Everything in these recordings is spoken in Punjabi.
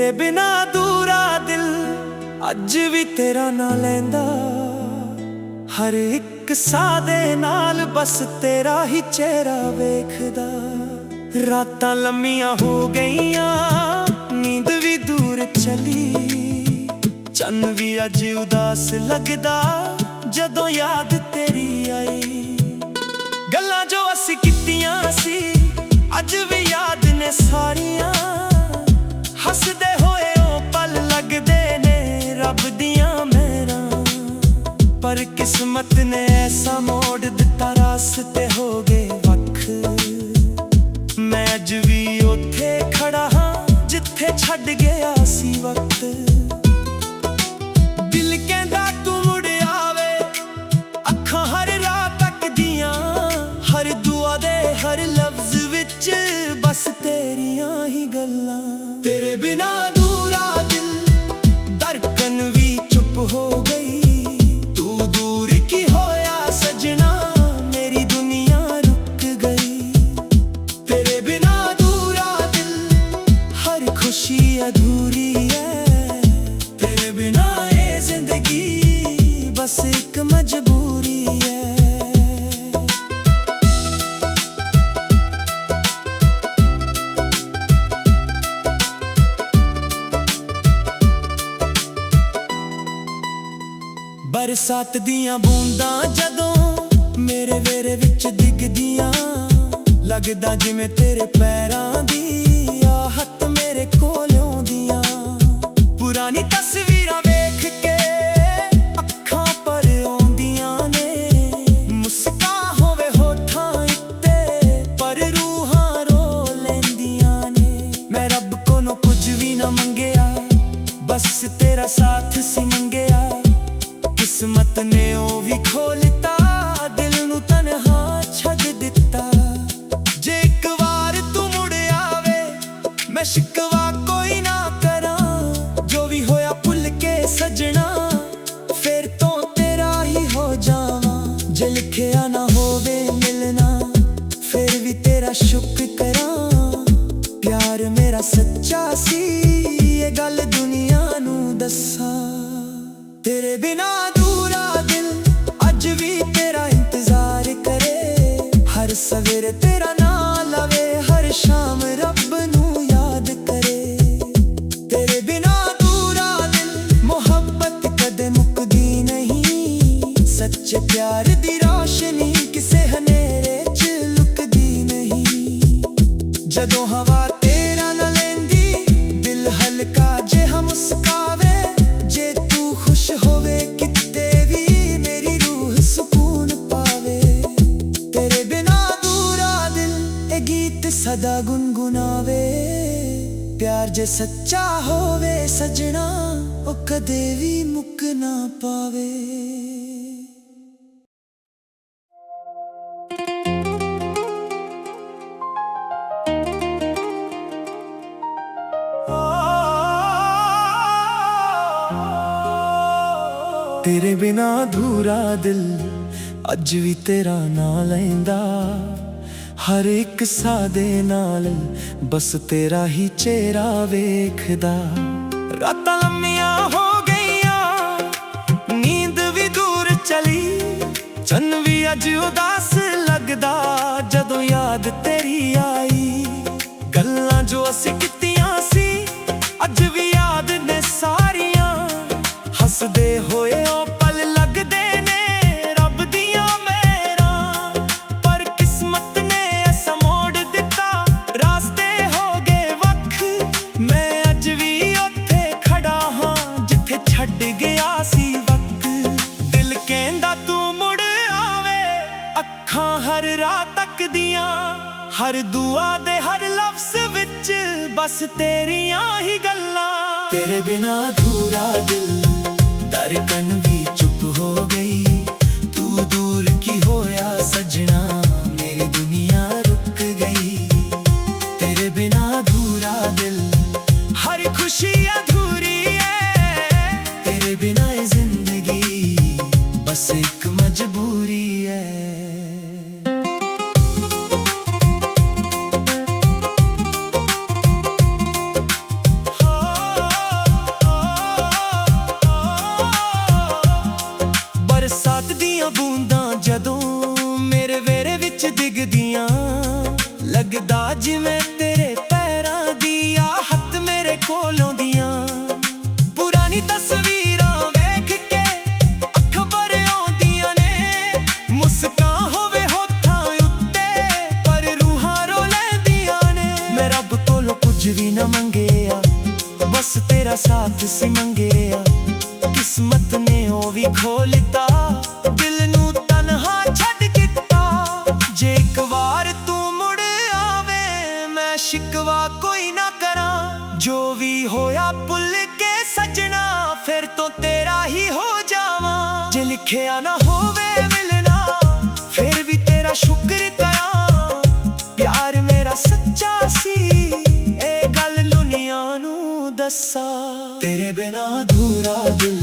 तेरे बिना अधूरा दिल अज भी तेरा ना लैंदा। हर एक साह दे नाल बस तेरा ही चेहरा वेखदा। रातां लम्मियां हो गईयां, नींद भी दूर चली। चन्न भी अज उदास लगदा जदों याद तेरी आई। गल्लां जो असीं कीतियां सी अज भी याद ने सारियां। हसदे होए ओ पल लगदे ने रब दियां मेहरां। पर किस्मत ने ऐसा मोड़ दिता, रास्ते हो गए वख। मैं अज भी उत्थे खड़ा हां जिथे छड्ड गया सी वक्त। दिल कहंदा तू मुड़ आवे, अखां हर राह तकदियां। हर दुआ दे हर लफ्ज विच बस तेरियां ही गल्लां। तेरे बिना अधूरा दिल, धड़कन भी चुप हो गई। तू दूर की होया सजना, मेरी दुनिया रुक गई। तेरे बिना अधूरा दिल, हर खुशी अधूरी है। तेरे बिना ये जिंदगी बस एक मजबूरी है। बरसात दियां बूंदां जदों मेरे वेरे विच डिगदियां। लगदा जिवें तेरे पैरां दी आहट मेरे कोल आउंदियां। पुरानी तस्वीरां वेख के अखां पर आउंदियां ने। मुस्कान होवे होठां उत्ते पर रूहां रो लैंदियां ने। मैं रब कोलों कुछ भी ना मंगया, बस तेरा साथ सी मंगया। किस्मत ने ओ भी खोलता, दिल नू तन्हा छड्ड दिता। जे एक बार तू मुड़ आवे, मैं शिकवा कोई ना करां। जो भी होया भुल के सजना, फिर तो तेरा ही हो जावां। जे लिखिया ना होवे मिलना, फिर भी तेरा शुक्र करां। प्यार मेरा सच्चा सी, ये गल दुनिया नू दस्सां। तेरे बिना अधूरा दिल अज भी तेरा इंतजार करे। हर सवेरे तेरा नाम लवे, हर शाम रब नू याद करे। तेरे बिना अधूरा दिल, मोहब्बत कदे मुकदी नहीं। सच्चे प्यार दी रोशनी किसे हनेरे च लुकदी नहीं। जदों हवा तेरा ना लैंदी, दिल हल्का जिहा मुस्कावे। जे तू खुश होवे किते भी, मेरी रूह सुकून पावे। तेरे बिना अधूरा दिल, ए गीत सदा गुनगुनावे। प्यार जे सच्चा होवे सजना, ओ कदे भी मुक ना पावे। तेरे बिना अधूरा दिल अज भी तेरा ना लैंदा। हर एक साह दे नाल बस तेरा ही चेहरा वेखदा। रातां लम्मियां हो गईयां, नींद भी दूर चली। चन्न भी अज उदास लगदा जदों याद तेरी आई। गल्लां जो असीं कीतियां सी अज भी याद ने सारियां। हसदे होए ओ पल लगदे ने रब दियां मेहरां। पर किस्मत ने ऐसा मोड़ दिता, रास्ते हो गए वख। मैं अज भी उत्थे खड़ा हां जिथे छड्ड गया सी वक्त। दिल कहंदा तू मुड़ आवे, अखां हर राह तकदियां। हर दुआ दे हर लफ्ज विच बस तेरियां ही गल्लां। तेरे बिना अधूरा दिल, धड़कन भी चुप हो गई। तू दूर की होया सजना, मेरी दुनिया रुक गई। तेरे बिना अधूरा दिल, हर खुशी अधूरी है। तेरे बिना ये जिंदगी बस एक मजबूरी है। ਡਿੱਗਦੀਆਂ ਲੱਗਦਾ ਜਿਵੇਂ ਤੇਰੇ ਪੈਰਾਂ ਦੀ ਆਹਟ ਮੇਰੇ ਕੋਲੋਂ ਦੀਆਂ ਪੁਰਾਣੀ ਤਸਵੀਰਾਂ ਵੇਖ ਕੇ ਅੱਖਾਂ ਭਰ ਆਉਂਦੀਆਂ ਨੇ ਮੁਸਕਾਨ ਹੋਵੇ ਹੋਠਾਂ ਉੱਤੇ ਪਰ ਰੂਹਾਂ ਰੋ ਲੈਂਦੀਆਂ ਨੇ ਮੈਂ ਰੱਬ ਕੋਲੋਂ ਕੁਝ ਵੀ ਨਾ ਮੰਗਿਆ ਬਸ ਤੇਰਾ ਸਾਥ ਸੀ ਮੰਗਿਆ ਕਿਸਮਤ ਨੇ ਉਹ ਵੀ ਖੋਲ੍ਹਤਾ ਦਿਲ ਨੂੰ ਤਨਹਾ ਛੱਡ ਦਿੱਤਾ ਜੇ ਇੱਕ ਵਾਰ ਤੂੰ ਮੁੜ ਆਵੇ ਮੈਂ ਸ਼ਿਕਵਾ ਕੋਈ ਨਾ ਕਰਾਂ ਜੋ ਵੀ ਹੋਇਆ ਭੁੱਲ ਕੇ ਸਜਣਾ ਫਿਰ ਤੋਂ ਤੇਰਾ ਹੀ ਹੋ ਜਾਵਾਂ ਜੇ ਲਿਖਿਆ ਨਾ ਹੋਵੇ ਮਿਲਣਾ ਫਿਰ ਵੀ ਤੇਰਾ ਸ਼ੁਕਰ ਕਰਾਂ ਪਿਆਰ ਮੇਰਾ ਸੱਚਾ ਸੀ ਇਹ ਗੱਲ ਦੁਨੀਆ ਨੂੰ ਦੱਸਾਂ ਤੇਰੇ ਬਿਨਾਂ ਅਧੂਰਾ ਦਿਲ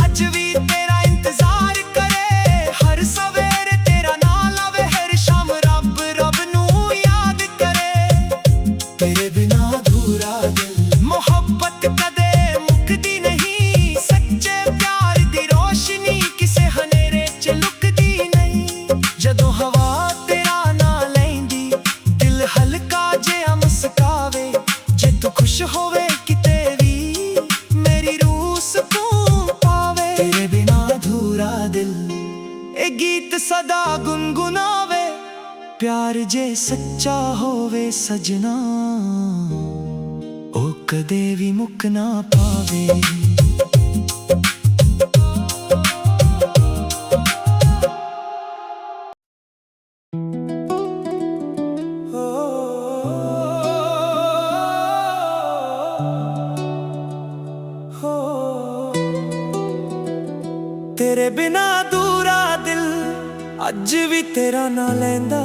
ਅੱਜ ਵੀ ਤੇਰਾ ਇੰਤਜ਼ਾਰ ਕਰੇ ਹਰ ਸਵੇਰੇ ਤੇਰਾ ਨਾਂ ਲਵੇ ਹਰ ਸ਼ਾਮ ਰੱਬ ਨੂੰ ਯਾਦ ਕਰੇ ਤੇਰੇ ਬਿਨਾਂ ਅਧੂਰਾ ਦਿਲ ਮੁਹੱਬਤ ਕਦੇ ਮੁੱਕਦੀ ਨਹੀਂ ਸੱਚੇ ਪਿਆਰ ਦੀ ਰੋਸ਼ਨੀ ਕਿਸੇ ਹਨੇਰੇ 'ਚ ਲੁਕਦੀ ਨਹੀਂ ਜਦੋਂ ਹਵਾ ਤੇਰਾ ਨਾਂ ਲੈਂਦੀ ਦਿਲ ਹਲਕਾ ਜਿਹਾ ਮੁਸਕਾਵੇ ਜੇ ਤੂੰ ਖੁਸ਼ ਹੋਵੇ ਕਿਤੇ ਵੀ ਮੇਰੀ ਰੂਹ ਸਕੂਨ ਪਾਵੇ ਤੇਰੇ ਬਿਨਾਂ ਅਧੂਰਾ ਦਿਲ ਇਹ ਗੀਤ ਸਦਾ ਗੁਨਗੁਨਾਵੇ ਪਿਆਰ ਜੇ ਸੱਚਾ ਹੋਵੇ ਸਜਣਾ ਉਹ ਕਦੇ ਵੀ ਮੁੱਕ ਨਾ ਪਾਵੇ ਤੇਰੇ ਬਿਨਾਂ ਅਧੂਰਾ ਦਿਲ ਅੱਜ ਵੀ ਤੇਰਾ ਨਾਂ ਲੈਂਦਾ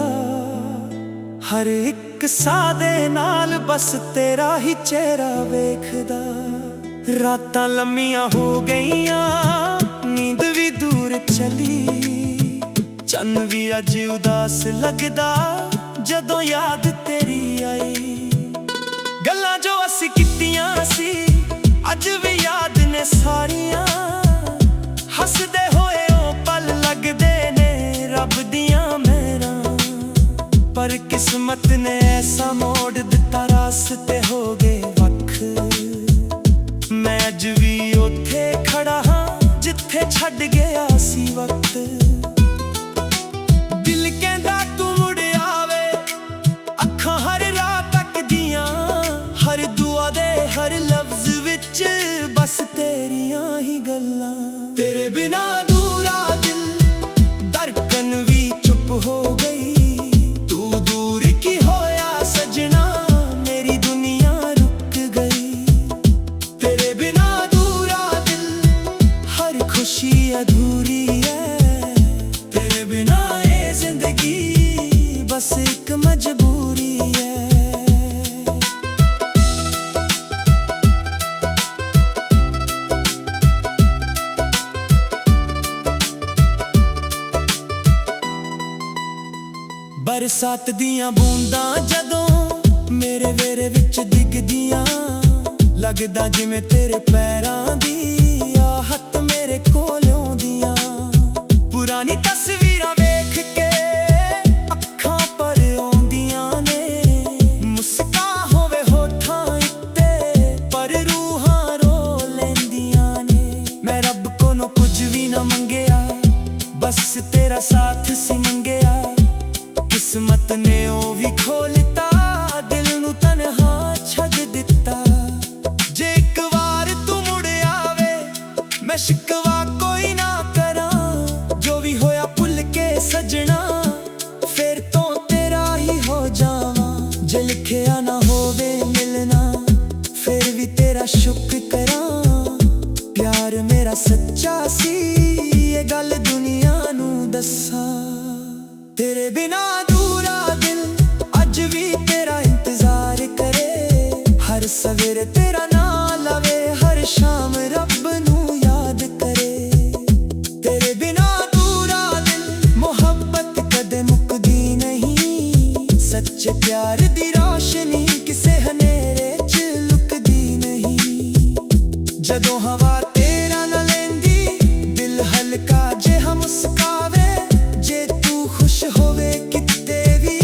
ਹਰ ਇੱਕ ਸਾਹ ਦੇ ਨਾਲ ਬਸ ਤੇਰਾ ਹੀ ਚਿਹਰਾ ਵੇਖਦਾ ਰਾਤਾਂ ਲੰਮੀਆਂ ਹੋ ਗਈਆਂ ਨੀਂਦ ਵੀ ਦੂਰ ਚਲੀ ਚੰਨ ਵੀ ਅੱਜ ਉਦਾਸ ਲੱਗਦਾ ਜਦੋਂ ਯਾਦ ਤੇਰੀ ਆਈ ਗੱਲਾਂ ਜੋ ਅਸੀਂ ਕੀਤੀਆਂ ਸੀ ਅੱਜ ਵੀ ਯਾਦ ਨੇ ਸਾਰੀਆਂ ਹੱਸਦੇ ਹੋਏ ਉਹ ਪਲ ਲੱਗਦੇ ਨੇ ਰੱਬ ਦੀਆਂ ਮਿਹਰਾਂ ਪਰ ਕਿਸਮਤ ਨੇ ਐਸਾ ਮੋੜ ਦਿੱਤਾ ਰਾਸਤੇ ਹੋ ਗਏ ਵੱਖ ਮੈਂ ਅੱਜ ਵੀ ਉੱਥੇ ਖੜਾ ਹਾਂ ਜਿੱਥੇ ਛੱਡ ਗਿਆ ਸੀ ਵਕਤ ਦਿਲ ਕਹਿੰਦਾ ਤੂੰ ਮੁੜ ਆਵੇ ਅੱਖਾਂ ਹਰ ਰਾਤ ਤੱਕਦੀਆਂ ਹਰ ਦੁਆ ਦੇ ਹਰ ਲਫ਼ਜ਼ ਵਿੱਚ ਬਸ ਤੇਰੀਆਂ ਹੀ ਗੱਲਾਂ ਤੇਰੇ ਬਿਨਾਂ ਅਧੂਰਾ ਦਿਲ ਧੜਕਨ ਵੀ ਚੁੱਪ ਹੋ ਗਈ ਤੂੰ ਦੂਰ ਕੀ ਹੋਇਆ ਸਜਣਾ ਮੇਰੀ ਦੁਨੀਆ ਰੁਕ ਗਈ ਤੇਰੇ ਬਿਨਾਂ ਅਧੂਰਾ ਦਿਲ ਹਰ ਖੁਸ਼ੀ ਅਧੂਰੀ ਹੈ ਤੇਰੇ ਬਿਨਾਂ ਇਹ ਜ਼ਿੰਦਗੀ ਬਸ ਇੱਕ ਮਜਬੂਰੀ ਹੈ ਬਰਸਾਤ ਦੀਆਂ ਬੂੰਦਾਂ ਜਦੋਂ ਮੇਰੇ ਵੇਰੇ ਵਿੱਚ ਡਿੱਗਦੀਆਂ ਲੱਗਦਾ ਜਿਵੇਂ ਤੇਰੇ ਪੈਰਾਂ ਦੀ ਆਹਟ ਮੇਰੇ ਕੋਲੋਂ ਆਉਂਦੀਆਂ ਪੁਰਾਣੀ ਤਸਵੀਰਾਂ ਵੇਖ ਕੇ ਅੱਖਾਂ ਭਰ ਆਉਂਦੀਆਂ ਨੇ ਮੁਸਕਾਨ ਹੋਵੇ ਹੋਠਾਂ ਉੱਤੇ ਪਰ ਰੂਹਾਂ ਰੋ ਲੈਂਦੀਆਂ ਨੇ ਮੈਂ ਰੱਬ ਕੋਲੋਂ ਕੁਝ ਵੀ ਨਾ ਮੰਗਿਆ ਬਸ ਤੇਰਾ ਸਾਥ ਸੀ ਮੰਗਿਆ ਕਿਸਮਤ ਨੇ ਉਹ ਵੀ ਖੋਲ੍ਹਤਾ ਦਿਲ ਨੂੰ ਤਨਹਾ ਛੱਡ ਦਿੱਤਾ ਜੇ ਇੱਕ ਵਾਰ ਤੂੰ ਮੁੜ ਆਵੇ ਮੈਂ ਸ਼ਿਕਵਾ ਕੋਈ ਨਾ ਕਰਾਂ ਜੋ ਵੀ ਹੋਇਆ ਭੁੱਲ ਕੇ ਸਜਣਾ ਫਿਰ ਤੋਂ ਤੇਰਾ ਹੀ ਹੋ ਜਾਵਾਂ ਜੇ ਲਿਖਿਆ ਨਾ ਹੋਵੇ ਮਿਲਣਾ ਫਿਰ ਵੀ ਤੇਰਾ ਸ਼ੁਕਰ ਕਰਾਂ ਪਿਆਰ ਮੇਰਾ ਸੱਚਾ ਸੀ ਇਹ ਗੱਲ ਦੁਨੀਆ ਨੂੰ ਦੱਸਾਂ ਤੇਰੇ ਬਿਨਾਂ ਅਧੂਰਾ ਦਿਲ ਅੱਜ ਵੀ ਤੇਰਾ ਇੰਤਜ਼ਾਰ ਕਰੇ ਹਰ ਸਵੇਰੇ ਤੇਰਾ ਨਾਂ ਲਵੇ ਹਰ ਸ਼ਾਮ ਰੱਬ ਨੂੰ ਯਾਦ ਕਰੇ ਤੇਰੇ ਬਿਨਾਂ ਅਧੂਰਾ ਦਿਲ ਮੁਹੱਬਤ ਕਦੇ ਮੁੱਕਦੀ ਨਹੀਂ ਸੱਚੇ ਪਿਆਰ ਦੀ ਰੋਸ਼ਨੀ ਕਿਸੇ ਹਨੇਰੇ 'ਚ ਲੁਕਦੀ ਨਹੀਂ ਜਦੋਂ ਹਵਾ ਤੇਰਾ ਨਾਂ ਲੈਂਦੀ ਦਿਲ ਹਲਕਾ ਜਿਹਾ ਮੁਸਕਾਵੇ ਜੇ ਤੂੰ ਖੁਸ਼ ਹੋਵੇ ਕਿਤੇ ਵੀ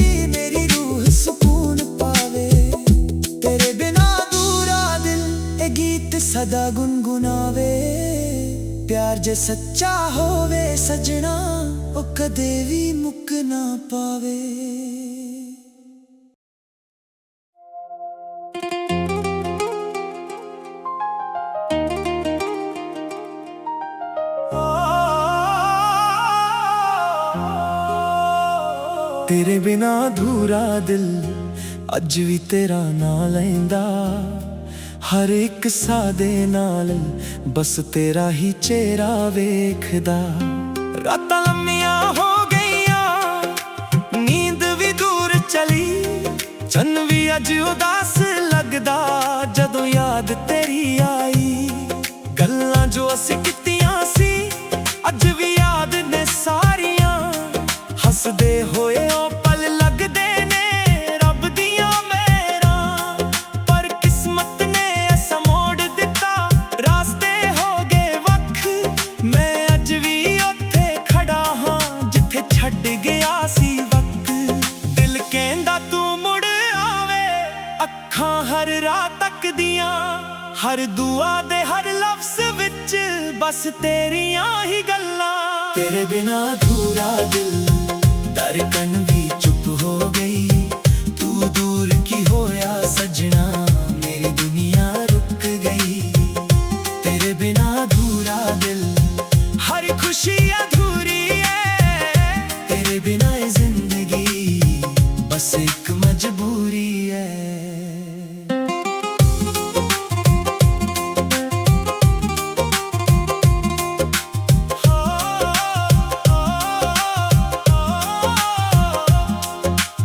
प्यार जे सच्चा होवे सजना ओ कदे भी मुक ना पावे। तेरे बिना अधूरा दिल अज भी तेरा ना लैंदा, हर एक सादे नाल बस तेरा ही चेहरा वेखदा। रातां लम्मियां हो गईयां नींद भी दूर चली, चन्न भी अज उदास लगदा जदों याद तेरी आई। गल्लां जो असीं कीतियां सी अज भी याद ने सारियां, हसदे होए ओ पल लगदे ने रब दियां मेहरां। पर किस्मत ने ऐसा मोड़ दिता रास्ते हो गए वख, मैं अज भी उत्थे खड़ा हां जिथे छड्ड गया सी वक्त। दिल कहंदा तू मुड़ आवे, अखां हर रात तकदियां, हर दुआ दे हर लफ्ज विच बस तेरियां ही गल्लां। तेरे बिना अधूरा दिल धड़कन भी चुप हो गई, तू दूर की होया सजना मेरी दुनिया रुक गई। तेरे बिना अधूरा दिल हर खुशी अधूरी है, तेरे बिना ये जिंदगी बस एक मजबूरी है।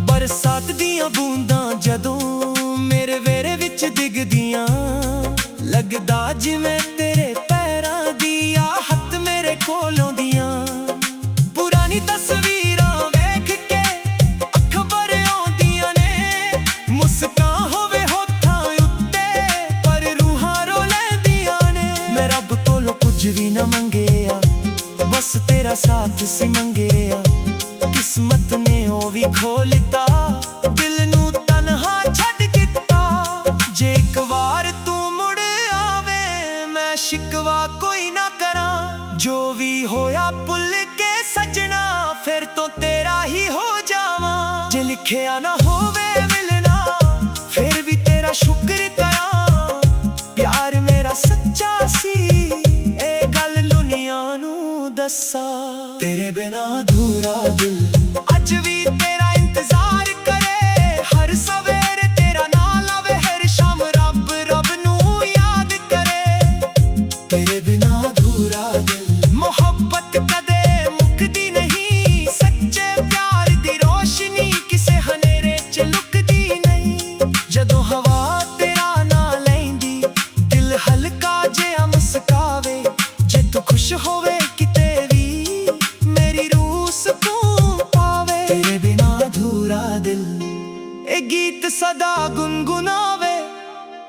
बरसात दियां बूंदां जदों मेरे वेरे विच डिगदियां, लगदा जिवें तेरे पैरां दी आहट मेरे कोलों दियां। पुरानी तस्वीरां वेख के अख भर आउंदियां ने, मुस्कान होवे होठां उत्ते पर रूहां रो लैंदियां ने। मैं रब कोलों कुछ भी ना मंगेया, बस तेरा साथ सी मंगेया। किस्मत ने ओ भी खोलता दिल नू तन्हा छड़ दिता। जे एक बार तू मुड़ आवे मैं शिकवा कोई ना करा, जो भी होया भुल के सजना फिर तो तेरा ही हो जावा। जे लिखिया ना होवे मिलना फिर भी तेरा शुक्र करा, प्यार मेरा सच्चा सी ए गल दुनिया नू दसा। तेरे बिना अधूरा दिल अज भी तेरा इंतजार करे, हर सवेरे तेरा नाम लवे, हर शाम रब रब नू याद करे। तेरे बिना अधूरा दिल मोहब्बत कदे मुकदी नहीं, सच्चे प्यार दी रोशनी किसे हनेरे च लुकदी नहीं। जदों हवा तेरा ना लैंदी दिल हल्का जिहा मुस्कावे, जे तू खुश होवे किते भी मेरी रूह सुकून पावे। तेरे बिना अधूरा दिल ए गीत सदा गुनगुनावे,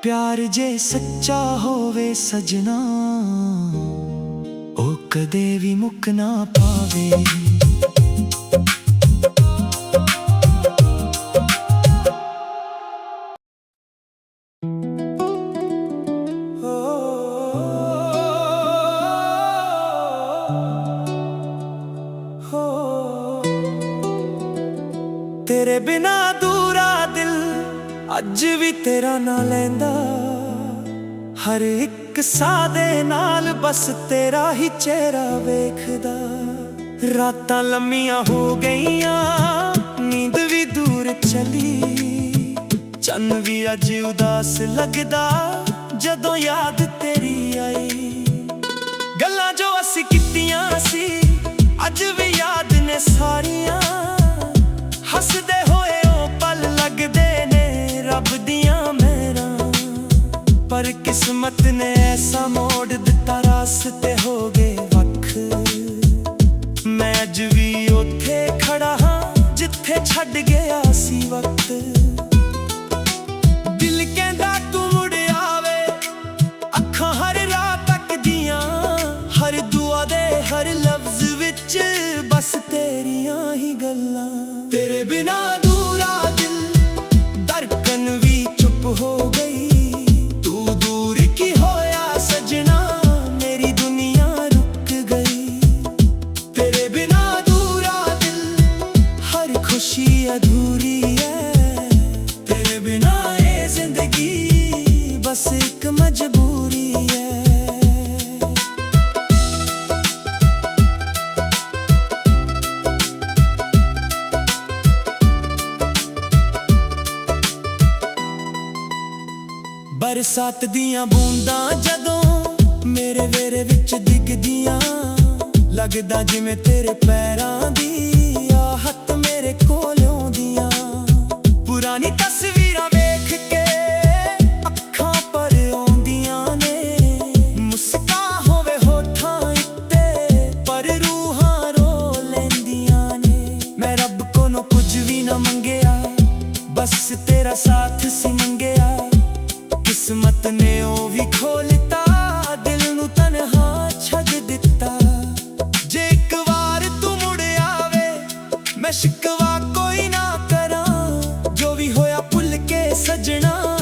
प्यार जे सच्चा होवे सजना ओ कदे भी मुक ना पावे। तेरे बिना अधूरा दिल अज भी तेरा ना लैंदा, हर एक सादे नाल बस तेरा ही चेहरा वेखदा। रातां लम्मियां हो गईयां नींद भी दूर चली, चन्न भी अज उदास लगदा जदों याद तेरी आई। गल्लां जो असीं कीतियां सी अज भी याद ने सारियां, हसदे होए ओ पल लगदे ने रब दियां मेहरां। पर किस्मत ने ऐसा मोड़ दिता रास्ते हो गए वख, मैं अज भी उत्थे खड़ा हां जिथे छड्ड गया सी वक्त। दिल कहंदा तू मुड़ आवे, अखां हर रात तकदियां, हर दुआ दे हर लफ्ज विच बस तेरियां ही गल्लां। तेरे बिना अधूरा दिल धड़कन भी चुप हो गई, तू दूर की होया सजना मेरी दुनिया रुक ਬਰਸਾਤ ਦੀਆਂ ਬੂੰਦਾਂ ਜਦੋਂ ਮੇਰੇ ਵੇਰੇ ਵਿੱਚ ਡਿੱਗਦੀਆਂ, ਲੱਗਦਾ ਜਿਵੇਂ ਤੇਰੇ ਪੈਰਾਂ ਦੀ ਆਹਟ ਮੇਰੇ ਕੋਲ ਆਉਂਦੀਆਂ। ਪੁਰਾਣੀ ਤਸਵੀਰਾਂ ਵੇਖ ਕੇ ਅੱਖਾਂ ਭਰ ਆਉਂਦੀਆਂ ਨੇ, ਮੁਸਕਾਨ ਹੋਵੇ ਹੋਠਾਂ ਉੱਤੇ ਪਰ ਰੂਹਾਂ ਰੋ ਲੈਂਦੀਆਂ ਨੇ। ਮੈਂ ਰੱਬ ਕੋਲੋਂ ਕੁਝ ਵੀ ਨਾ ਮੰਗਿਆ, ਬਸ ਤੇਰਾ ਸਾਥ ਸੀ ਮੰਗਿਆ। ਕਿਸਮਤ ਨੇ ਉਹ ਵੀ ਖੋਲ੍ਹਤਾ, ਦਿਲ ਨੂੰ ਤਨਹਾ ਛੱਡ ਦਿੱਤਾ। ਜੇ ਇੱਕ ਵਾਰ ਤੂੰ ਮੁੜ ਆਵੇ, ਮੈਂ ਸ਼ਿਕਵਾ ਕੋਈ ਨਾ ਕਰਾਂ। ਜੋ ਵੀ ਹੋਇਆ ਭੁੱਲ ਕੇ ਸਜਣਾ,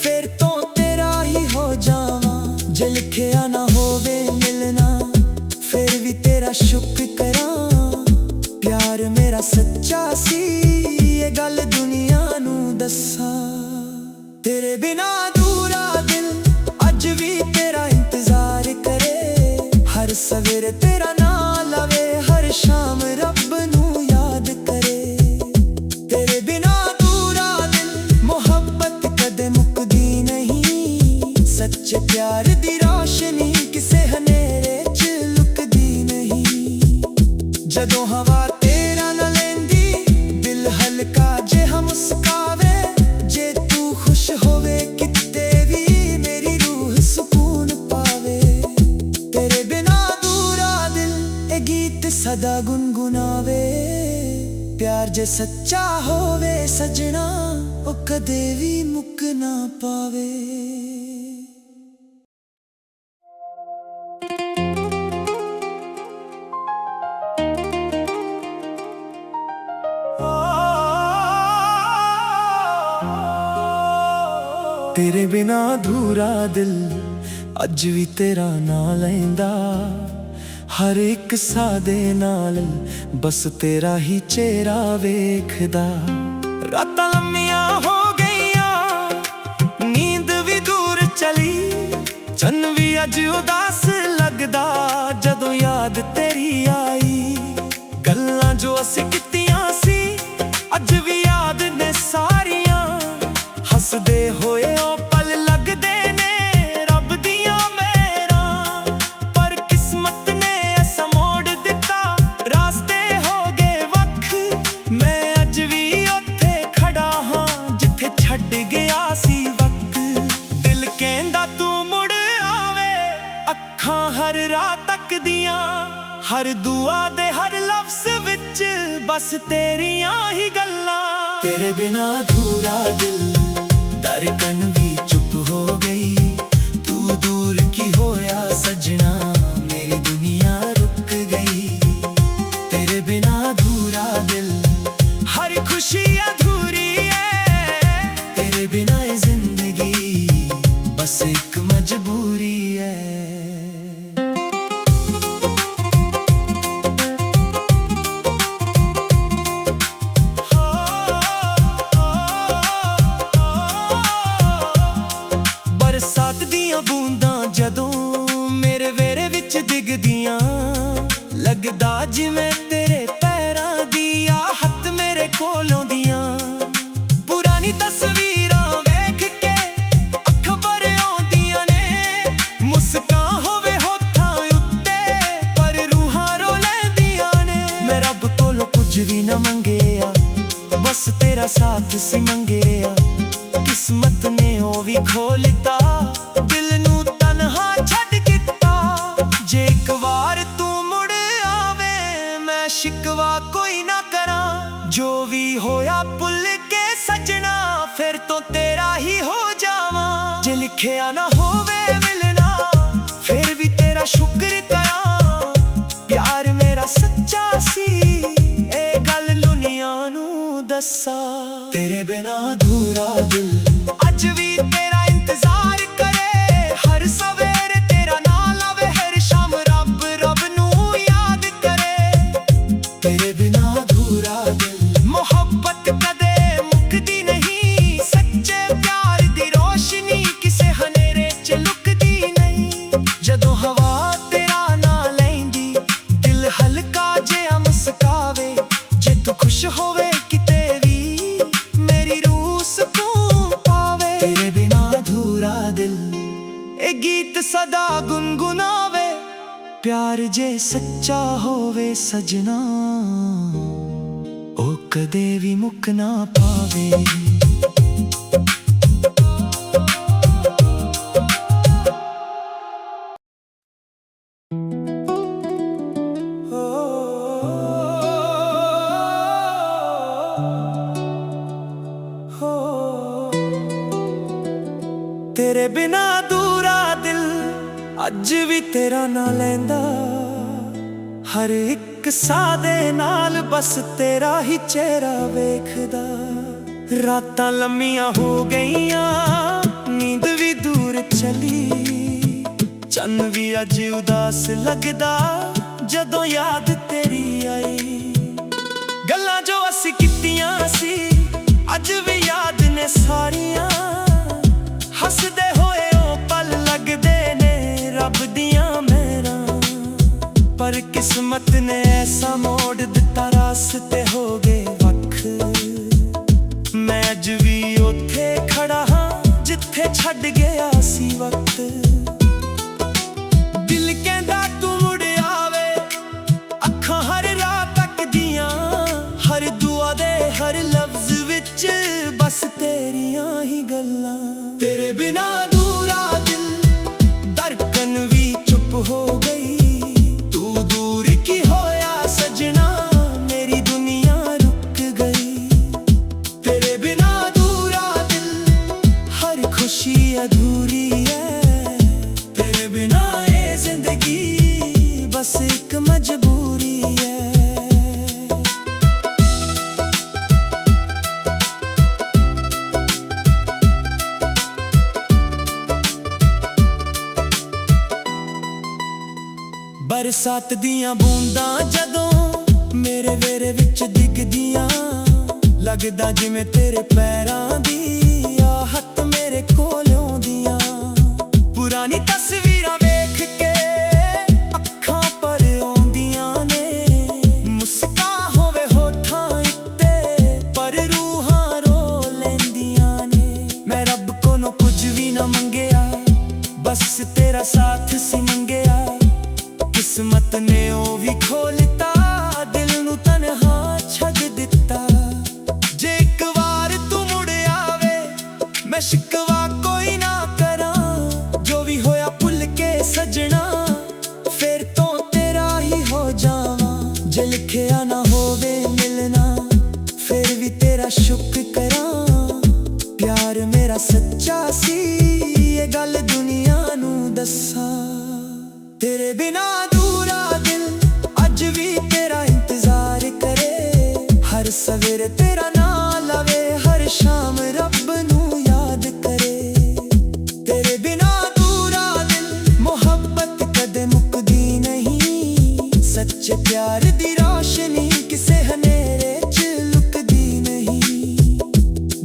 ਫਿਰ ਤੋਂ ਤੇਰਾ ਹੀ ਹੋ ਜਾਵਾਂ। ਜੇ ਲਿਖਿਆ ਨਾ ਹੋਵੇ ਮਿਲਣਾ, ਫਿਰ ਵੀ ਤੇਰਾ ਸ਼ੁਕਰ ਕਰਾਂ। ਪਿਆਰ ਮੇਰਾ ਸੱਚਾ ਸੀ, ਇਹ ਗੱਲ ਦੁਨੀਆ ਨੂੰ ਦੱਸਾਂ। ਤੇਰੇ ਬਿਨਾ ਅਧੂਰਾ ਦਿਲ ਅੱਜ ਵੀ ਤੇਰਾ ਇੰਤਜ਼ਾਰ ਕਰੇ। ਹਰ ਸਵੇਰੇ ਤੇਰਾ ਨਾਂ ਲਵੇ, ਹਰ ਸ਼ਾਮ ਰੱਬ ਨੂੰ ਯਾਦ ਕਰੇ। ਤੇਰੇ ਬਿਨਾ ਅਧੂਰਾ ਦਿਲ, ਮੁਹੱਬਤ ਕਦੇ ਮੁੱਕਦੀ ਨਹੀਂ। ਸੱਚੇ ਪਿਆਰ ਦੀ ਰੋਸ਼ਨੀ ਕਿਸੇ ਹਨੇਰੇ 'ਚ ਲੁਕਦੀ ਨਹੀਂ। ਜਦੋਂ ਹਵਾ ਤੇਰਾ ਨਾ ਲੈਂਦੀ, ਦਿਲ ਹਲਕਾ ਜਿਹਾ ਮੁਸਕਾਵੇ। ਜੇ ਤੂੰ ਖੁਸ਼ ਹੋਵੇ ਕਿਤੇ ਵੀ, ਮੇਰੀ ਰੂਹ ਸਕੂਨ ਪਾਵੇ। ਤੇਰੇ ਬਿਨਾ ਅਧੂਰਾ ਦਿਲ, ਇਹ ਗੀਤ ਸਦਾ ਗੁਨਗੁਨਾਵੇ। ਪਿਆਰ ਜੇ ਸੱਚਾ ਹੋਵੇ ਸਜਣਾ, ਉਹ ਕਦੇ ਵੀ ਮੁੱਕ ਨਾ ਪਾਵੇ। ਤੇਰੇ ਬਿਨਾ ਅਧੂਰਾ ਦਿਲ ਅੱਜ ਵੀ ਤੇਰਾ ਨਾਂ ਲੈਂਦਾ। ਹਰ ਇੱਕ ਸਾਹ ਦੇ ਨਾਲ ਬਸ ਤੇਰਾ ਹੀ ਚਿਹਰਾ ਵੇਖਦਾ। ਰਾਤਾਂ ਲੰਮੀਆਂ ਹੋ ਗਈਆਂ, ਨੀਂਦ ਵੀ ਦੂਰ ਚਲੀ। ਚੰਨ ਵੀ ਅੱਜ ਉਦਾਸ ਲੱਗਦਾ, ਜਦੋਂ ਯਾਦ ਤੇਰੀ ਆਈ। ਗੱਲਾਂ ਜੋ ਅਸੀਂ ਕੀਤੀਆਂ ਸੀ, ਅੱਜ ਵੀ ਯਾਦ ਨੇ ਸਾਰੀਆਂ। ਹੱਸਦੇ ਹੋਏ ਉਹ ਪਲ ਲੱਗਦੇ ਨੇ ਰੱਬ ਦੀਆਂ ਮਿਹਰਾਂ। ਪਰ ਕਿਸਮਤ ਨੇ ਐਸਾ ਮੋੜ ਦਿੱਤਾ, ਰਾਸਤੇ ਹੋ ਗਏ ਵੱਖ। ਮੈਂ ਅੱਜ ਵੀ ਉੱਥੇ ਖੜਾ ਹਾਂ, ਜਿੱਥੇ ਛੱਡ ਗਿਆ ਸੀ ਵਕਤ। ਦਿਲ ਕਹਿੰਦਾ ਤੂੰ ਮੁੜ ਆਵੇ, ਅੱਖਾਂ ਹਰ ਰਾਤ ਤੱਕਦੀਆਂ। ਹਰ ਦੁਆ ਦੇ ਹਰ ਲਫ਼ਜ਼ ਵਿੱਚ ਬਸ ਤੇਰੀਆਂ ਹੀ ਗੱਲਾਂ। ਤੇਰੇ ਬਿਨਾ ਅਧੂਰਾ ਦਿਲ, ਧੜਕਨ ਵੀ ਚੁੱਪ ਹੋ ਗਈ। ਤੂੰ ਦੂਰ ਕੀ ਹੋਇਆ ਸਜਣਾ, ਮੇਰੀ ਦੁਨੀਆ ਰੁਕ ਗਈ। ਤੇਰੇ ਬਿਨਾ ਅਧੂਰਾ ਦਿਲ, ਹਰ ਖੁਸ਼ੀ ਅਧੂਰੀ ਹੈ। ਤੇਰੇ ਬਿਨਾ ਇਹ ਜ਼ਿੰਦਗੀ ਬਸ ਇੱਕ ਮਜਬੂਰੀ ਹੈ। ਬਰਸਾਤ ਦੀਆਂ ਬੂੰਦਾਂ ਜਦੋਂ ਮੇਰੇ ਵੇਰੇ ਵਿੱਚ ਡਿੱਗਦੀਆਂ, ਲੱਗਦਾ ਜਿਵੇਂ ਤੇਰੇ ਪੈਰਾਂ ਦੀ ਆਹਟ ਮੇਰੇ ਕੋਲ ਆਉਂਦੀਆਂ। ਪੁਰਾਣੀ ਤਸਵੀਰਾਂ ਵੇਖ ਕੇ ਅੱਖਾਂ ਭਰ ਆਉਂਦੀਆਂ ਨੇ, ਮੁਸਕਾਨ ਹੋਵੇ ਹੋਠਾਂ ਉੱਤੇ ਪਰ ਰੂਹਾਂ ਰੋ ਲੈਂਦੀਆਂ ਨੇ। ਮੈਂ ਰੱਬ ਕੋਲੋਂ ਕੁਝ ਵੀ ਨਾ ਮੰਗਿਆ, ਬਸ ਤੇਰਾ ਸਾਥ ਸੀ ਮੰਗਿਆ। ਕਿਸਮਤ ਨੇ ਉਹ ਵੀ ਖੋਲ੍ਹਤਾ, ਦਿਲ ਨੂੰ ਤਨਹਾ ਛੱਡ ਦਿੱਤਾ। ਜੇ ਇੱਕ ਵਾਰ ਤੂੰ ਮੁੜ ਆਵੇ, ਮੈਂ ਸ਼ਿਕਵਾ ਕੋਈ ਨਾ ਕਰਾਂ। ਜੋ ਵੀ ਹੋਇਆ ਭੁੱਲ ਕੇ ਸਜਣਾ, ਫਿਰ ਤੋਂ ਤੇਰਾ ਹੀ ਹੋ ਜਾਵਾਂ। ਜੇ ਲਿਖਿਆ ਨਾ ਹੋਵੇ ਮਿਲਣਾ, ਫਿਰ ਵੀ ਤੇਰਾ ਸ਼ੁਕਰ ਕਰਾਂ। ਪਿਆਰ ਮੇਰਾ ਸੱਚਾ ਸੀ, ਇਹ ਗੱਲ ਦੁਨੀਆ ਨੂੰ ਦੱਸਾਂ। ਤੇਰੇ ਬਿਨਾ ਅਧੂਰਾ ਦਿਲ ਅੱਜ ਵੀ ਤੇਰਾ ਇੰਤਜ਼ਾਰ ਕਰੇ। ਹਰ ਸਵੇਰੇ ਤੇਰਾ ਨਾਂ ਲਵੇ, ਹਰ ਸ਼ਾਮ ਰੱਬ ਨੂੰ ਯਾਦ ਕਰੇ। ਤੇਰੇ ਬਿਨਾ ਅਧੂਰਾ ਦਿਲ, ਮੁਹੱਬਤ ਕਦੇ ਮੁੱਕਦੀ ਨਹੀਂ। ਸੱਚੇ ਪਿਆਰ ਦੀ ਰੋਸ਼ਨੀ ਕਿਸੇ ਹਨੇਰੇ ਚਾਹੇ ਸੱਚਾ ਹੋਵੇ ਸਜਣਾ, ਉਹ ਕਦੇ ਵੀ ਮੁੱਕ ਨਾ ਪਾਵੇ। तेरे बिना अधूरा दिल अज भी तेरा ना लैंदा, हर एक साह दे नाल बस तेरा ही चेहरा वेखदा। रातां लम्मियां हो गईयां, नींद भी दूर चली, चन्न भी अज उदास लगदा जदों याद तेरी आई। गल्लां जो असीं कीतियां सी अज भी याद ने सारियां, हसदे होए ओ पल लगदे ने रब दियां मेहरां। पर किस्मत ने ऐसा मोड़ दिता, रास्ते हो गए वख। मैं अज भी उत्थे खड़ा हां जिथे छड्ड गया सी वक्त। दिल कहंदा तू मुड़ आवे, अखां हर रात तकदियां, हर दुआ दे हर लफ्ज विच बस तेरियां ही गल्लां। तेरे बिना अधूरा दिल, धड़कन भी चुप हो गई। तू दूर की होया सजना, मेरी दुनिया रुक गई। तेरे बिना अधूरा दिल, हर खुशी अधूरी है। तेरे बिना ये जिंदगी बस एक मजबूरी है। बरसात दियां बूंदां जदों मेरे वेरे विच डिगदियां, लगदा जिवें तेरे पैरां दी आहट मेरे कोल आउंदियां। पुरानी तस्वीरां वेख के अखां पर आउंदियां ने, मुस्कान होवे होठां उत्ते पर रूहां रो लैंदियां ने। मैं रब कोलों कुछ भी ना मंगिया, बस तेरा साथ सी मंगिया। किस्मत ने ओ भी खोलता, दिल नू तन्हा छड्ड दिता। जे एक बार तू मुड़ आवे, मैं शिकवा कोई ना करां। जो भी होया भुल के सजना, फिर तो तेरा ही हो जावां। जे लिखिया ना होवे मिलना, फिर भी तेरा शुक्र करां। प्यार मेरा सच्चा सी, ये गल दुनिया नू दस्सां। तेरे बिना अधूरा दिल अज भी तेरा इंतजार करे, हर सवेरे तेरा नाम लवे, हर शाम रब नू याद करे। तेरे बिना अधूरा दिल, मोहब्बत कदे मुकदी नहीं। सच्चे प्यार दी रोशनी किसे हनेरे च लुकदी नहीं।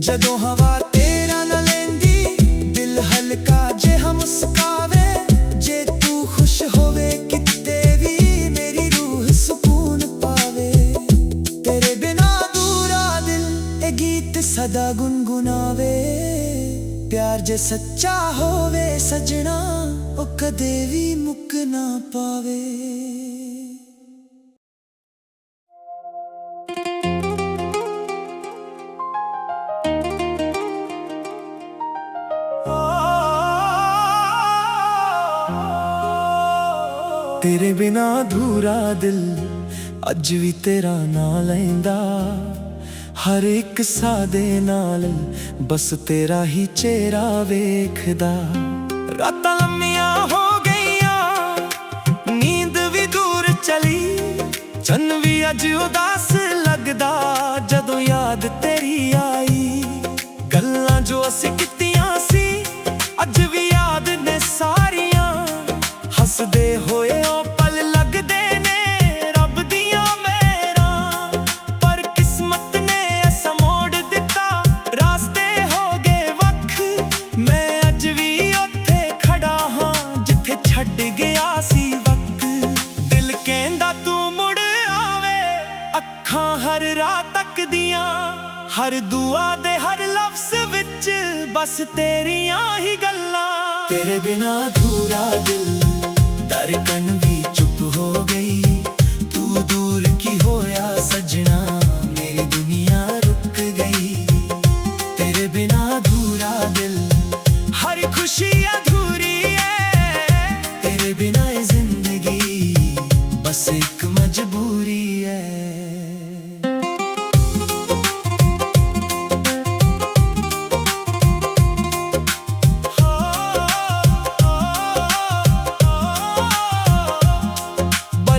जदों हवा तेरा ना लैंदी, दिल हल्का जिहा मुस्कावे। जे तू खुश होवे किते भी, मेरी रूह सुकून पावे। तेरे बिना अधूरा दिल, ए गीत सदा गुनगुनावे। प्यार जे सच्चा होवे सजना, ओ कदे भी मुक ना पावे। तेरे बिना अधूरा दिल अज भी तेरा ना लैंदा, हर एक साह दे नाल बस तेरा ही चेहरा वेखदा। रातां लम्मियां हो गईयां, नींद भी दूर चली, चन्न भी अज उदास लगदा जदों याद तेरी आई। गल्लां जो असीं कीतियां सी अज भी याद ने सारियां, हसदे होए ओ पल लगदे ने रब दियां मेहरां। पर किस्मत ने ऐसा मोड़ दिता, रास्ते हो गए वख। मैं अज भी उत्थे खड़ा हां जिथे छड्ड गया सी वक्त। दिल कहंदा तू मुड़ आवे, अखां हर रात तकदियां, हर दुआ दे हर लफ्ज विच बस तेरियां ही गल्लां। तेरे बिना अधूरा दिल, धड़कन भी चुप हो गई।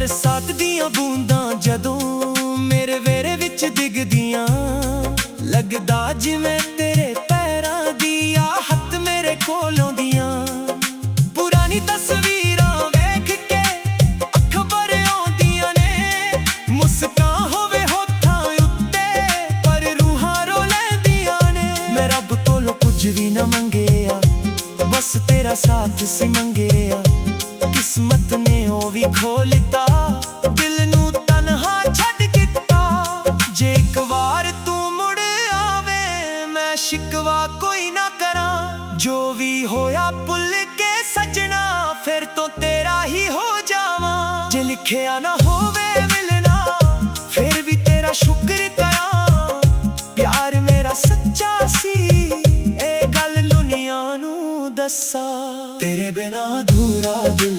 ਬਰਸਾਤ ਦੀਆਂ ਬੂੰਦਾਂ ਜਦੋਂ ਮੇਰੇ ਵਿਹੜੇ ਵਿੱਚ ਡਿੱਗਦੀਆਂ, ਲੱਗਦਾ ਜਿਵੇਂ ਤੇਰੇ ਪੈਰਾਂ ਦੀ ਆ ਹੱਥ ਮੇਰੇ ਕੋਲ ਆਉਂਦੀਆਂ। ਪੁਰਾਣੀ ਤਸਵੀਰਾਂ ਵੇਖ ਕੇ ਅੱਖਾਂ ਭਰ ਆਉਂਦੀਆਂ ਨੇ, ਮੁਸਕਾਨ ਹੋਵੇ ਹੋਠਾਂ ਉੱਤੇ ਪਰ ਰੂਹਾਂ ਰੋ ਲੈਂਦੀਆਂ ਨੇ। ਮੈਂ ਰੱਬ ਕੋਲੋਂ ਕੁਝ ਵੀ ਨਾ ਮੰਗਿਆ, ਬਸ ਤੇਰਾ ਸਾਥ ਸੀ ਮੰਗਿਆ। ਕਿਸਮਤ ਨੇ ਉਹ ਵੀ ਖੋਲ੍ਹਤਾ, ਦਿਲ ਨੂੰ ਤਨਹਾ ਛੱਡ ਦਿੱਤਾ। ਜੇ ਇੱਕ ਵਾਰ ਤੂੰ ਮੁੜ ਆਵੇ ਮੈਂ ਸ਼ਿਕਵਾ ਕੋਈ ਨਾ ਕਰਾਂ। ਜੋ ਵੀ ਹੋਇਆ ਭੁੱਲ ਕੇ ਸੱਜਣਾ, ਫਿਰ ਤੋਂ ਤੇਰਾ ਹੀ ਹੋ ਜਾਵਾਂ। ਜੇ ਲਿਖਿਆ ਨਾ ਹੋਵੇ ਮਿਲਣਾ, ਫਿਰ ਵੀ ਤੇਰਾ ਸ਼ੁਕਰ ਕਰਾਂ। ਪਿਆਰ ਮੇਰਾ ਸੱਚਾ ਸੀ, ਇਹ ਗੱਲ ਦੁਨੀਆ ਨੂੰ ਦੱਸਾਂ। ਤੇਰੇ ਬਿਨਾਂ ਅਧੂਰਾ ਦਿਲ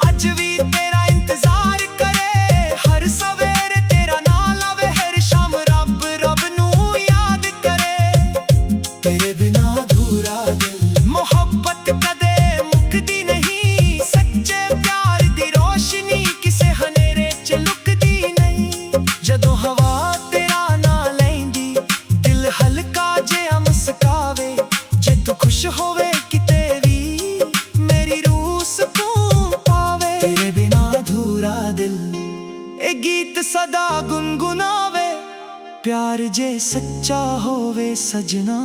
ਅੱਜ ਵੀ ਤੇਰਾ ਇੰਤਜ਼ਾਰ ਕਰੇ। ਹਰ ਸਵੇਰੇ ਤੇਰਾ ਨਾਂ ਲਵੇ, ਹਰ ਸ਼ਾਮ ਰੱਬ ਨੂੰ ਯਾਦ ਕਰੇ। ਤੇਰੇ ਬਿਨਾਂ ਅਧੂਰਾ ਦਿਲ ਮੁਹੱਬਤ ਕਦੇ ਮੁੱਕਦੀ ਨਹੀਂ। ਸੱਚੇ ਪਿਆਰ ਦੀ ਰੋਸ਼ਨੀ ਕਿਸੇ ਹਨੇਰੇ 'ਚ ਲੁਕਦੀ ਨਹੀਂ। ਜਦੋਂ ਹਵਾ ਤੇਰਾ ਨਾਂ ਲੈਂਦੀ, ਦਿਲ ਹਲਕਾ ਜਿਹਾ ਮੁਸਕਾਵੇ। ਜੇ ਤੂੰ ਖੁਸ਼ ਹੋਵੇ ਕਿਤੇ ਵੀ, ਮੇਰੀ ਰੂਹ ਸਕੂਨ ਪਾਵੇ। ਤੇਰੇ ਬਿਨਾਂ ਅਧੂਰਾ ਦਿਲ ਇਹ ਗੀਤ ਸਦਾ ਗੁਨਗੁਨਾਵੇ। ਪਿਆਰ ਜੇ ਸੱਚਾ ਹੋਵੇ ਸਜਣਾ,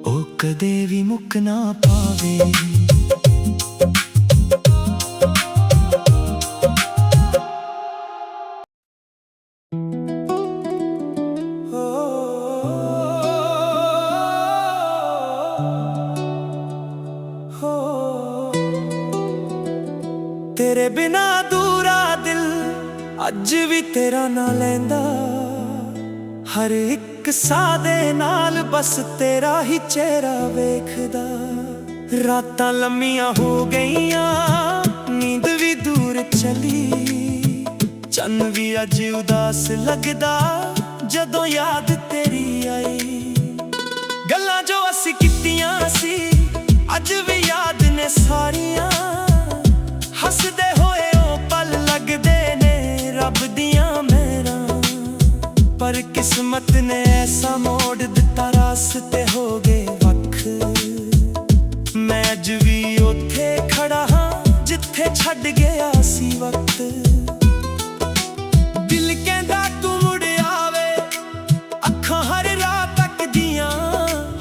ਉਹ ਕਦੇ ਵੀ ਮੁੱਕ ਨਾ ਪਾਵੇ। ਤੇਰੇ ਬਿਨਾਂ ਅਧੂਰਾ ਦਿਲ ਅੱਜ ਵੀ ਤੇਰਾ ਨਾਂ ਲੈਂਦਾ। ਹਰ ਇੱਕ ਸਾਹ ਦੇ ਨਾਲ ਬਸ ਤੇਰਾ ਹੀ ਚਿਹਰਾ ਵੇਖਦਾ। ਰਾਤਾਂ ਲੰਮੀਆਂ ਹੋ ਗਈਆਂ, ਨੀਂਦ ਵੀ ਦੂਰ ਚਲੀ। ਚੰਨ ਵੀ ਅੱਜ ਉਦਾਸ ਲੱਗਦਾ ਜਦੋਂ ਯਾਦ ਤੇਰੀ ਆਈ। ਗੱਲਾਂ ਜੋ ਅਸੀਂ ਕੀਤੀਆਂ ਸੀ ਅੱਜ ਵੀ ਯਾਦ ਨੇ ਸਾਰੀਆਂ। ਹੱਸਦੇ ਹੋਏ ਉਹ ਪਲ ਲੱਗਦੇ ਨੇ ਰੱਬ ਦੀਆਂ ਮਿਹਰਾਂ। ਪਰ ਕਿਸਮਤ ਨੇ ਐਸਾ ਮੋੜ ਦਿੱਤਾ, ਰਾਸਤੇ ਹੋ ਗਏ ਵੱਖ। ਮੈਂ ਅੱਜ ਵੀ ਉੱਥੇ ਖੜਾ ਹਾਂ ਜਿੱਥੇ ਛੱਡ ਗਿਆ ਸੀ ਵਕਤ। ਦਿਲ ਕਹਿੰਦਾ ਤੂੰ ਮੁੜ ਆਵੇ, ਅੱਖਾਂ ਹਰ ਰਾਤ ਤੱਕਦੀਆਂ।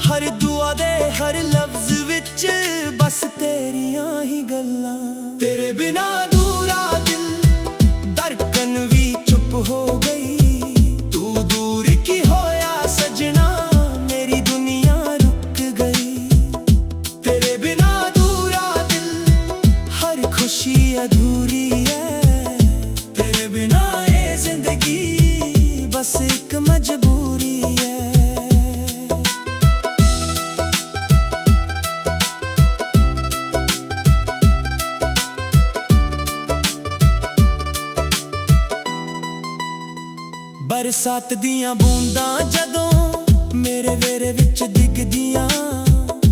ਹਰ ਦੁਆ ਦੇ ਹਰ ਲਫ਼ਜ਼ ਵਿੱਚ ਬਸ ਤੇਰੀਆਂ ਹੀ ਗੱਲਾਂ। ਤੇਰੇ ਬਿਨਾਂ ਅਧੂਰਾ ਦਿਲ ਧੜਕਨ ਵੀ ਚੁੱਪ ਹੋ ਗਈ। ਤੂੰ ਦੂਰ ਕੀ ਹੋਇਆ ਸਜਣਾ, ਮੇਰੀ ਦੁਨੀਆ ਰੁਕ ਗਈ। ਤੇਰੇ ਬਿਨਾਂ ਅਧੂਰਾ ਦਿਲ ਹਰ ਖੁਸ਼ੀ ਅਧੂਰੀ ਹੈ। ਤੇਰੇ ਬਿਨਾਂ ਇਹ ਜ਼ਿੰਦਗੀ ਬਸ ਇੱਕ ਮਜਬੂਰੀ ਹੈ। ਬਰਸਾਤ ਦੀਆਂ ਬੂੰਦਾਂ ਜਦੋਂ ਮੇਰੇ ਵਿਹੜੇ ਵਿੱਚ ਡਿੱਗਦੀਆਂ,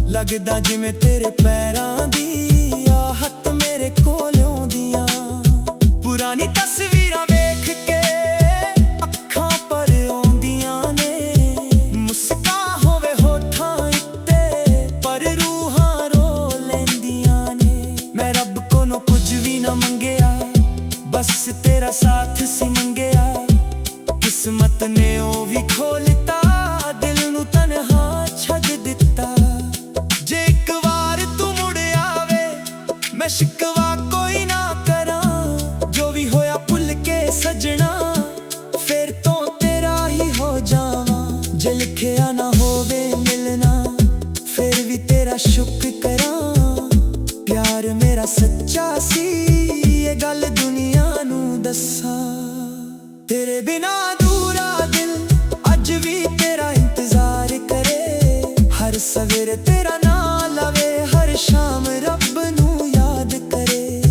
ਲੱਗਦਾ ਜਿਵੇਂ ਤੇਰੇ ਪੈਰਾਂ ਦੀ ਆ ਹੱਥ ਮੇਰੇ ਕੋਲ ਆਉਂਦੀਆਂ। ਪੁਰਾਣੀ ਤਸਵੀਰਾਂ ਵੇਖ ਕੇ ਅੱਖਾਂ ਭਰ ਆਉਂਦੀਆਂ ਨੇ, ਮੁਸਕਾਨ ਹੋਵੇ ਹੋਠਾਂ ਉੱਤੇ ਪਰ ਰੂਹਾਂ ਰੋ ਲੈਂਦੀਆਂ ਨੇ। ਮੈਂ ਰੱਬ ਕੋਲੋਂ ਕੁਝ ਵੀ ਨਾ ਮੰਗਿਆ, ਬਸ ਤੇਰਾ ਸਾਥ ਸੀ ਮੰਗਿਆ। ਕਿਸਮਤ ਨੇ ਉਹ ਵੀ ਖੋਲ੍ਹਤਾ, ਦਿਲ ਨੂੰ ਤਨਹਾ ਛੱਡ ਦਿੱਤਾ। ਜੇ ਇੱਕ ਵਾਰ ਤੂੰ ਮੁੜ ਆਵੇ ਮੈਂ ਸ਼ਿਕਵਾ ਕੋਈ ਨਾ ਕਰਾਂ। ਜੋ ਵੀ ਹੋਇਆ ਭੁੱਲ ਕੇ ਸਜਣਾ, ਫਿਰ ਤੋਂ ਤੇਰਾ ਹੀ ਹੋ ਜਾਵਾਂ। ਜੇ ਲਿਖਿਆ ਨਾ ਹੋਵੇ ਮਿਲਣਾ, ਫਿਰ ਵੀ ਤੇਰਾ ਸ਼ੁਕਰ ਕਰਾਂ। ਪਿਆਰ ਮੇਰਾ ਸੱਚਾ ਸੀ, ਇਹ ਗੱਲ ਦੁਨੀਆ ਨੂੰ ਦੱਸਾਂ। ਤੇਰੇ ਬਿਨਾਂ ਅਧੂਰਾ ਦਿਲ ਅੱਜ ਵੀ ਤੇਰਾ ਇੰਤਜ਼ਾਰ ਕਰੇ। ਹਰ ਸਵੇਰੇ ਤੇਰਾ ਨਾਂ ਲਵੇ, ਹਰ ਸ਼ਾਮ ਰੱਬ ਨੂੰ ਯਾਦ ਕਰੇ।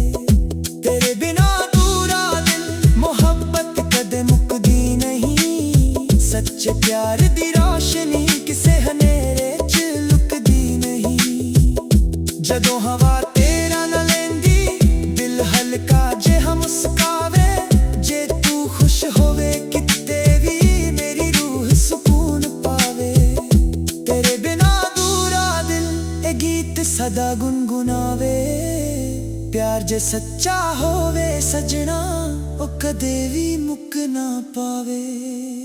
ਤੇਰੇ ਬਿਨਾਂ ਅਧੂਰਾ ਦਿਲ ਮੁਹੱਬਤ ਕਦੇ ਮੁੱਕਦੀ ਨਹੀਂ। ਸੱਚੇ ਪਿਆਰ ਦੀ ਰੋਸ਼ਨੀ ਕਿਸੇ ਹਨੇਰੇ 'ਚ ਲੁਕਦੀ ਨਹੀਂ। ਜਦੋਂ ਹਵਾ ਤੇਰਾ ਨਾਂ ਲੈਂਦੀ, ਦਿਲ ਹਲਕਾ ਜਿਹਾ ਗੀਤ ਸਦਾ ਗੁੰਗੁਨਾਵੇ। ਪਿਆਰ ਜੇ ਸੱਚਾ ਹੋਵੇ ਸਜਣਾ, ਉਹ ਕਦੇ ਵੀ ਮੁੱਕ ਨਾ ਪਾਵੇ।